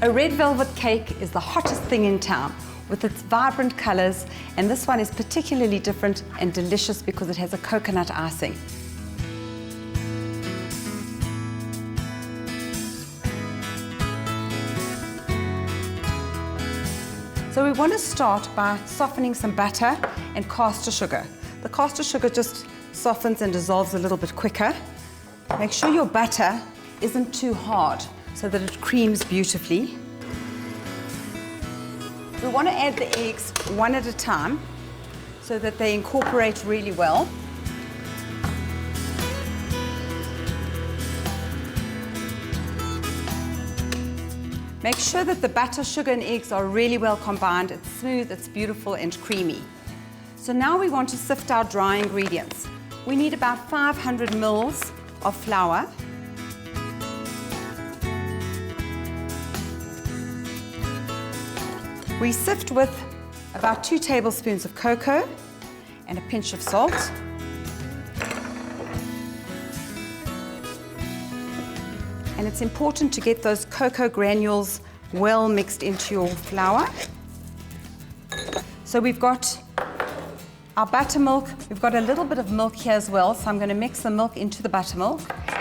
A red velvet cake is the hottest thing in town with its vibrant colors, and this one is particularly different and delicious because it has a coconut icing. So we want to start by softening some butter and caster sugar. The caster sugar just softens and dissolves a little bit quicker. Make sure your butter isn't too hard so that it creams beautifully. We want to add the eggs one at a time so that they incorporate really well. Make sure that the butter, sugar and eggs are really well combined. It's smooth, it's beautiful and creamy. So now we want to sift our dry ingredients. We need about 500 mils of flour. We sift with about 2 tablespoons of cocoa and a pinch of salt. And it's important to get those cocoa granules well mixed into your flour. So we've got our buttermilk. We've got a little bit of milk here as well, so I'm going to mix the milk into the buttermilk,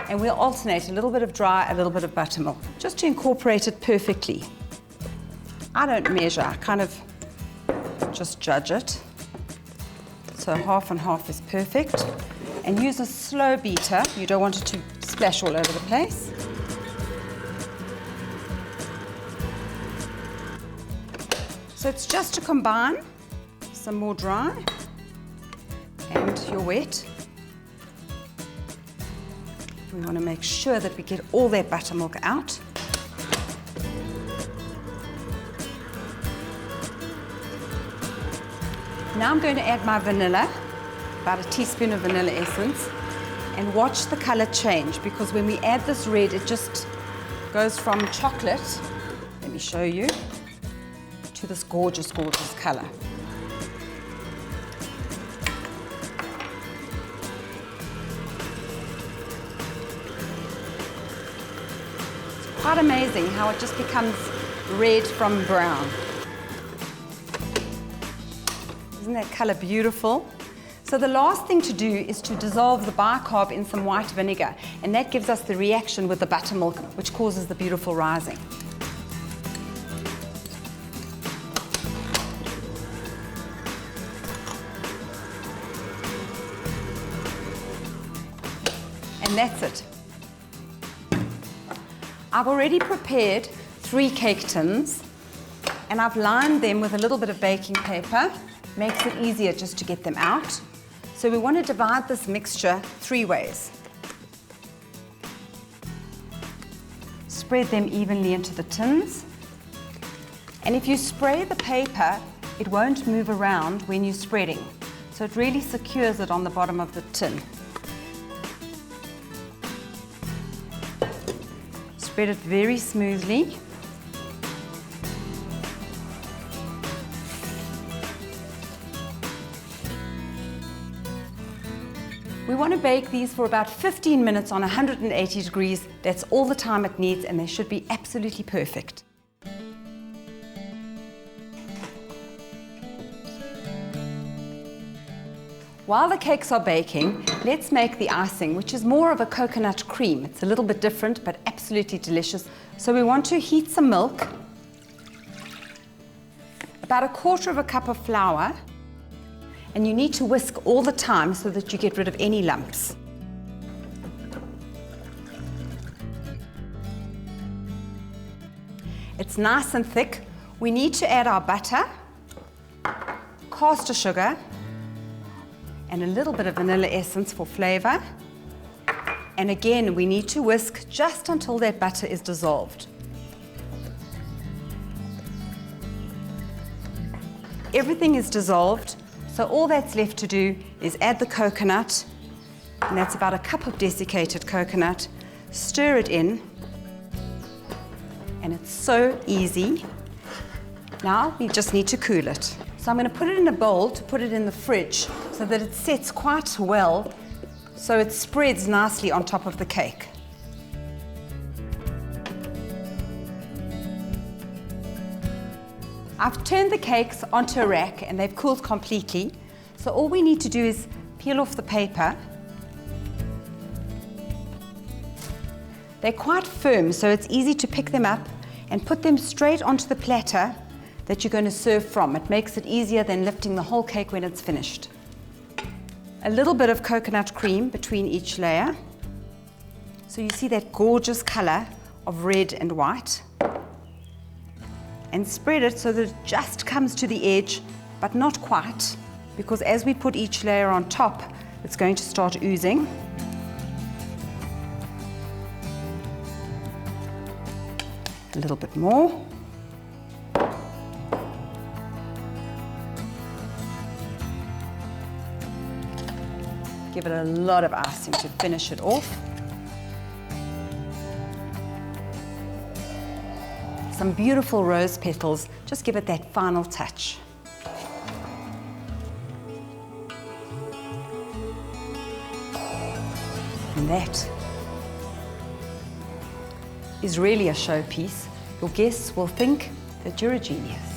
and we'll alternate a little bit of dry, a little bit of buttermilk, just to incorporate it perfectly. I don't measure, I kind of just judge it. So half and half is perfect. And use a slow beater. You don't want it to splash all over the place. So it's just to combine some more dry and your wet. We want to make sure that we get all that buttermilk out. Now I'm going to add my vanilla, about a teaspoon of vanilla essence, and watch the color change, because when we add this red, it just goes from chocolate, let me show you, to this gorgeous, gorgeous color. It's quite amazing how it just becomes red from brown. Isn't that color beautiful? So the last thing to do is to dissolve the bicarb in some white vinegar, and that gives us the reaction with the buttermilk, which causes the beautiful rising. And that's it. I've already prepared 3 cake tins, and I've lined them with a little bit of baking paper. Makes it easier just to get them out. So we want to divide this mixture 3 ways. Spread them evenly into the tins. And if you spray the paper, it won't move around when you're spreading. So it really secures it on the bottom of the tin. Spread it very smoothly. We want to bake these for about 15 minutes on 180 degrees. That's all the time it needs, and they should be absolutely perfect. While the cakes are baking, let's make the icing, which is more of a coconut cream. It's a little bit different, but absolutely delicious. So we want to heat some milk, about 1/4 cup of flour, and you need to whisk all the time so that you get rid of any lumps. It's nice and thick. We need to add our butter, caster sugar, and a little bit of vanilla essence for flavor. And again, we need to whisk just until that butter is dissolved. Everything is dissolved. So all that's left to do is add the coconut, and that's about 1 cup of desiccated coconut. Stir it in, and it's so easy. Now we just need to cool it. So I'm going to put it in a bowl to put it in the fridge so that it sets quite well, so it spreads nicely on top of the cake. I've turned the cakes onto a rack and they've cooled completely. So all we need to do is peel off the paper. They're quite firm, so it's easy to pick them up and put them straight onto the platter that you're going to serve from. It makes it easier than lifting the whole cake when it's finished. A little bit of coconut cream between each layer. So you see that gorgeous color of red and white. And spread it so that it just comes to the edge, but not quite, because as we put each layer on top, it's going to start oozing. A little bit more. Give it a lot of icing to finish it off. Some beautiful rose petals, just give it that final touch. And that is really a showpiece. Your guests will think that you're a genius.